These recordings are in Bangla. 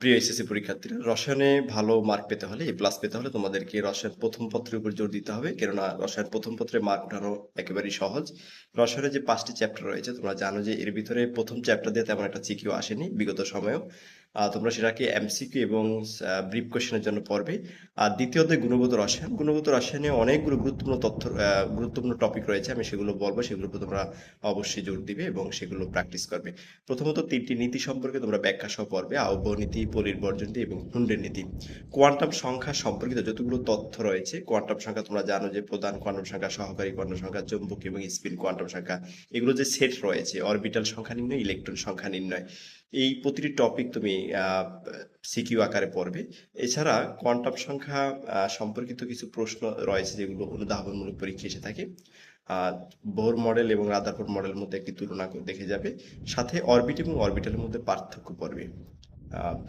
প্রিয় এসএসসি পরীক্ষার্থীরা, রসায়নে ভালো মার্ক পেতে হলে, A+ পেতে হলে তোমাদেরকে রসায়ন প্রথম পত্রের উপর জোর দিতে হবে। কেননা রসায়ন প্রথম পত্রে মার্ক উঠানো একেবারেই সহজ। রসায়নের যে 5টি চ্যাপ্টার রয়েছে, তোমরা জানো যে এর ভিতরে প্রথম চ্যাপ্টার দিয়ে তেমন একটা সিকিউ আসেনি বিগত সময়েও। তোমরা সেটাকে এমসিকিউ এবং ব্রিফ কোশ্চেনের জন্য পড়বে। আর দ্বিতীয়ত গুণগত রসায়ন। গুণগত রসায়নে অনেকগুলো গুরুত্বপূর্ণ টপিক রয়েছে। আমি সেগুলো বলবো, সেগুলোর উপর তোমরা অবশ্যই জোর দিবে এবং সেগুলো প্র্যাকটিস করবে। প্রথমত 3টি নীতি সম্পর্কে তোমরা ব্যাখ্যা সহ পড়বে: আহ্বয় নীতি, পরিবর্জন নীতি এবং হুন্ডের নীতি। কোয়ান্টাম সংখ্যা সম্পর্কিত যতগুলো তথ্য রয়েছে, কোয়ান্টাম সংখ্যা তোমরা জানো যে প্রধান কোয়ান্টাম সংখ্যা, সহকারী কোয়ান্টাম সংখ্যা, চৌম্বকীয় এবং স্পিন কোয়ান্টাম সংখ্যা, এগুলো যে সেট রয়েছে, অরবিটাল সংখ্যা নির্ণয়, ইলেকট্রন সংখ্যা নির্ণয়, এই প্রতিটি টপিক তুমি সিকিউ আকারে পড়বে। এছাড়া কোয়ান্টাম সংখ্যা সম্পর্কিত কিছু প্রশ্ন রয়েছে যেগুলো অনুধাবনমূলক পরীক্ষা এসে থাকে। বোর মডেল এবং রাদারফোর্ড মডেলের মধ্যে একটি তুলনা দেখে যাবে। সাথে অরবিট এবং অরবিটালের মধ্যে পার্থক্য পড়বে।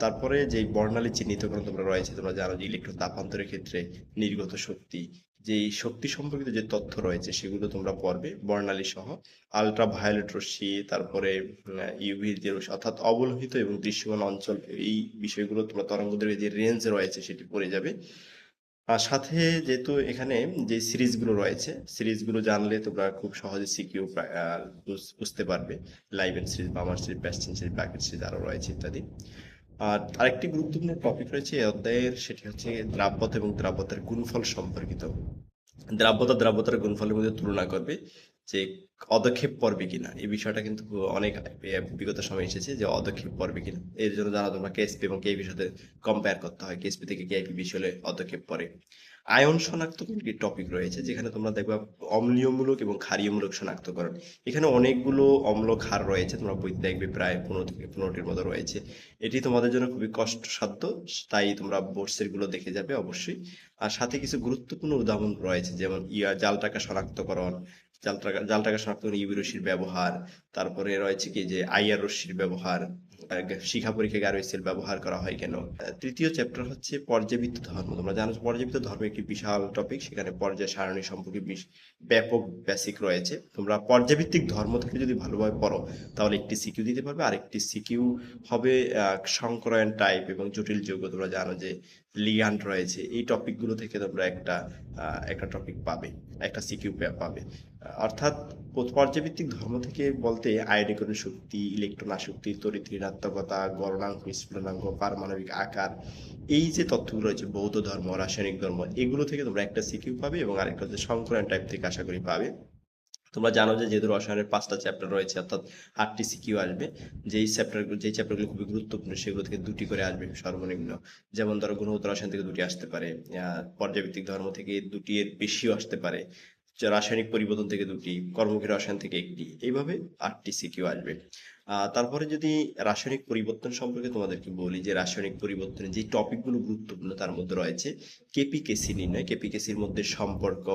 তারপরে যে বর্ণালী চিহ্নিতকরণ তোমরা রয়েছে, তোমরা জানো যে ইলেকট্রন তাপান্তরের ক্ষেত্রে নির্গত শক্তি, যেই শক্তি সম্পর্কিত যে তথ্য রয়েছে সেগুলো তোমরা পড়বে বর্ণালী সহ। আলট্রা ভায়োলেট রশ্মি, তারপরে ইউভি যে রশ্মি, অর্থাৎ অবলোহিত এবং দৃশ্যমান অঞ্চল, এই বিষয়গুলো তোমরা তরঙ্গদৈর্ঘ্যের যে রেঞ্জ রয়েছে সেটি পড়ে যাবে। আর সাথে যেহেতু এখানে যে সিরিজগুলো রয়েছে, সিরিজগুলো জানলে তোমরা খুব সহজে সিকিউ বুঝতে পারবে। Lyman series, Balmer series, Paschen series, Brackett series আরো রয়েছে ইত্যাদি। আর আরেকটি গুরুত্বপূর্ণ টপিক রয়েছে এই অধ্যায়ের, সেটি হচ্ছে দ্রাব্যতা এবং দ্রাব্যতার গুণফল সম্পর্কিত। দ্রাব্যতার গুণফলের মধ্যে তুলনা করবে যে অদক্ষেপ পড়বে কিনা। এই বিষয়টা কিন্তু অনেক বিগত সময় এসেছে যে অদক্ষেপ পড়বে কিনা। এর জন্য জানা তোমরা কেএসপি এবং কেইপির সাথে কম্পেয়ার করতে হয়, কেএসপি থেকে কেআইপি বেশি হলে অদক্ষেপ পড়ে। আয়ন শনাক্তকরণ একটি টপিক রয়েছে যেখানে তোমরা দেখবা অম্লীয়মূলক এবং ক্ষারীয়মূলক শনাক্তকরণ। এখানে অনেকগুলো অম্ল ক্ষার রয়েছে, তোমরা বইতে দেখবে প্রায় 15 থেকে 15টির মতো রয়েছে। এটি তোমাদের জন্য খুবই কষ্টসাধ্য, তাই তোমরা বোর্ডসের গুলো দেখে যাবে অবশ্যই। আর সাথে কিছু গুরুত্বপূর্ণ উদাহরণ রয়েছে, যেমন জাল টাকা শনাক্তকরণ, জাল টাকা শনাক্তকরণ, ইউভি রশ্মির ব্যবহার, তারপরে রয়েছে কি যে আইআর রশ্মির ব্যবহার, শিখা পরীক্ষায় গার্বেজ ব্যবহার করা হয় কেন। তৃতীয় চ্যাপ্টার হচ্ছে পর্যাবৃত্ত ধর্ম। তোমরা জানো পর্যাবৃত্ত ধর্ম একটি বিশাল টপিক, সেখানে পর্যায় সারণী সম্পর্কে ব্যাপক বেসিক রয়েছে। তোমরা পর্যাবৃত্তিক ধর্ম থেকে যদি ভালোভাবে পড়ো তাহলে একটি সিকিউ দিতে পারবে, আর একটি সিকিউ হবে সংকরায়ন টাইপ এবং জটিল যৌগ। তোমরা জানো যে লিগ্যান্ড রয়েছে, এই টপিকগুলো থেকে তোমরা একটা টপিক পাবে, একটা সিকিউ পাবে। অর্থাৎ পর্যাবৃত্তিক ধর্ম থেকে বলতে আয়নীকরণ শক্তি, ইলেকট্রন আসক্তি, তড়িৎ ঋণাত্মকতা, গলনাঙ্ক, স্ফুটনাঙ্ক, পারমাণবিক আকার, এই যে তথ্যগুলো রয়েছে, বৌদ্ধ ধর্ম, রাসায়নিক ধর্ম, এগুলো থেকে তোমরা একটা সিকিউ পাবে এবং আরেকটা হচ্ছে সংকরায়ন টাইপ থেকে আশা করি পাবে। তোমরা জানো যে যেহেতু রসায়নের 5টা চ্যাপ্টার রয়েছে, অর্থাৎ 8টি সিকিউ আসবে। যেই চ্যাপ্টারগুলো খুবই গুরুত্বপূর্ণ সেগুলো থেকে 2টি করে আসবে সর্বনিম্ন। যেমন ধরো গুণগত রসায়ন থেকে 2টি আসতে পারে, পর্যাবৃত্তিক ধর্ম থেকে 2টি এর বেশিও আসতে পারে, রাসায়নিক পরিবর্তন থেকে 2টি, কর্মক্ষেত্র রসায়ন থেকে 1টি, এইভাবে 8টি সিকিউ আসবে। তারপরে যদি রাসায়নিক পরিবর্তন সম্পর্কে তোমাদেরকে বলি, যে রাসায়নিক পরিবর্তনের যে টপিকগুলো গুরুত্বপূর্ণ তার মধ্যে রয়েছে কেপি কেসি নির্ণয়, কেপি কেসির মধ্যে সম্পর্ক,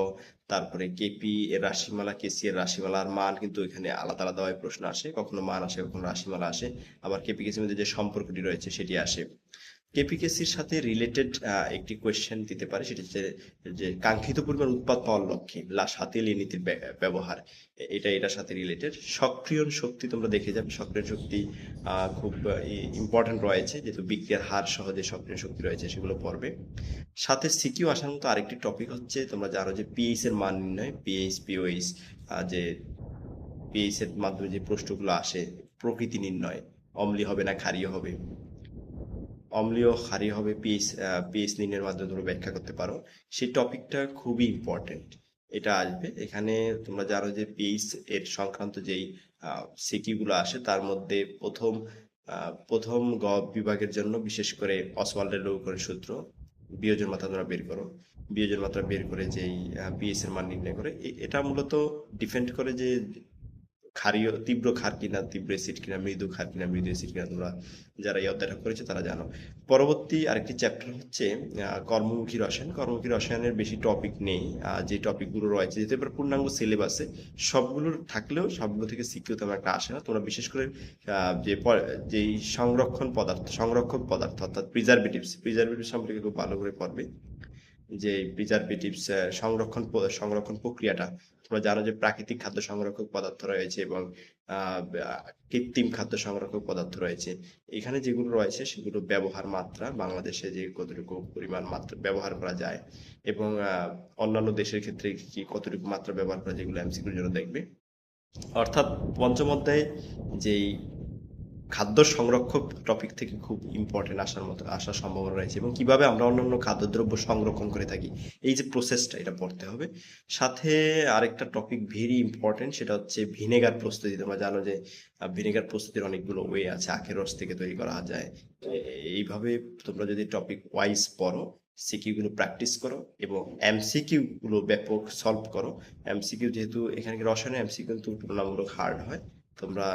তারপরে কেপি এর রাশিমালা, কেসি এর রাশিমালার মান কিন্তু এখানে আলাদা আলাদাভাবে প্রশ্ন আসে, কখনো মান আসে, কখনো রাশিমালা আসে, আবার কেপি কেসির মধ্যে যে সম্পর্কটি রয়েছে সেটি আসে। কেপিকেসির সাথে রিলেটেড একটি কোয়েশ্চেন দিতে পারে, সেটি হচ্ছে যে কাঙ্ক্ষিত পরিমাণ উৎপাদ পাওয়ার লক্ষ্যে হাতিয়ালি নীতির ব্যবহার, এটার সাথে রিলেটেড। সক্রিয়ণ শক্তি তোমরা দেখে যাবে, সক্রিয় শক্তি খুব ইম্পর্টেন্ট রয়েছে, যেহেতু বিক্রিয়ার হার সহ যে সক্রিয় শক্তি রয়েছে সেগুলো পড়বে। সাথে সিকিউ আসার মতো আরেকটি টপিক হচ্ছে, তোমরা জানো যে পিএইচ এর মান নির্ণয়, পিএইচ, পিওএইচ, যে পিএইচ এর মাধ্যমে যে প্রশ্নগুলো আসে, প্রকৃতি নির্ণয়, অম্লীয় হবে না ক্ষারীয় হবে, অম্লীয় ক্ষারীয় হবে, পিএইচ নির্ণয়ের মাধ্যমে তোমরা ব্যাখ্যা করতে পারো। সেই টপিকটা খুবই ইম্পর্টেন্ট, এটা আসবে এখানে। তোমরা জানো যে পিএইচ এর সংক্রান্ত যেই সিকিউ গুলো আসে তার মধ্যে প্রথম গ বিভাগের জন্য বিশেষ করে অসওয়াল্ডের লঘুকরণ সূত্র, বিয়োজন মাত্রা তোমরা বের করো, বিয়োজন মাত্রা বের করে যেই পিএইচ এর মান নির্ণয় করে, এটা মূলত ডিপেন্ড করে যে ক্ষারীয়, তীব্র ক্ষার কিনা, তীব্র অ্যাসিড কিনা, মৃদু ক্ষার কিনা, মৃদু অ্যাসিড কিনা, তোমরা যারা এই অধ্যায়টা করেছে তারা জানো। পরবর্তী আরেকটি চ্যাপ্টার হচ্ছে কর্মমুখী রসায়ন। কর্মমুখী রসায়নের বেশি টপিক নেই, যে টপিকগুলো রয়েছে যেহেতু এবার পূর্ণাঙ্গ সিলেবাসে সবগুলোর থাকলেও সবগুলো থেকে সিকিউ তেমন একটা আসে না। তোমরা বিশেষ করে যেই সংরক্ষক পদার্থ অর্থাৎ প্রিজারভেটিভস সম্পর্কে খুব ভালো করে পড়বে। যে প্রিজারভেটিভস সংরক্ষণ প্রক্রিয়াটা, তোমরা জানো যে প্রাকৃতিক খাদ্য সংরক্ষক পদার্থ রয়েছে এবং কৃত্রিম খাদ্য সংরক্ষক পদার্থ রয়েছে। এখানে যেগুলো রয়েছে সেগুলো ব্যবহার মাত্রা, বাংলাদেশে যে কতটুকু পরিমাণ মাত্রা ব্যবহার করা যায় এবং অন্যান্য দেশের ক্ষেত্রে কি কতটুকু মাত্রা ব্যবহার করা যায়, এগুলো এমসিকিউর জন্য দেখবে। অর্থাৎ পঞ্চম অধ্যায়ে যেই খাদ্য সংরক্ষক টপিক থেকে খুব ইম্পর্টেন্ট আসার সম্ভাবনা রয়েছে এবং কিভাবে আমরা অন্যান্য খাদ্যদ্রব্য সংরক্ষণ করে থাকি, এই যে প্রসেসটা, এটা পড়তে হবে। সাথে আরেকটা টপিক ভেরি ইম্পর্টেন্ট, সেটা হচ্ছে ভিনেগার প্রস্তুতি। তোমরা জানো যে ভিনেগার প্রস্তুতির অনেকগুলো ওয়ে আছে, আখের রস থেকে তৈরি করা যায়। এইভাবে তোমরা যদি টপিক ওয়াইজ পড়ো, সিকিউ গুলো প্র্যাকটিস করো এবং এমসিকিউ গুলো ব্যাপক সলভ করো। এমসিকিউ যেহেতু এখানে রসায়নে এমসিকিউ কিন্তু তুলনামূলক হার্ড হয়, তোমরা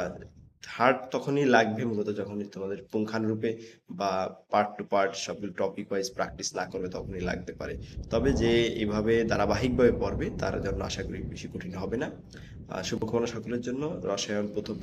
হার্ড তখনই লাগবে মূলত যখনই তোমাদের পুঙ্খানুরূপে বা পার্ট টু পার্ট সবগুলো টপিক ওয়াইজ প্র্যাকটিস না করবে, তখনই লাগতে পারে। তবে যে এভাবে ধারাবাহিকভাবে পড়বে তার জন্য আশা করি বেশি কঠিন হবে না। শুভকামনা সকলের জন্য। রসায়ন প্রথম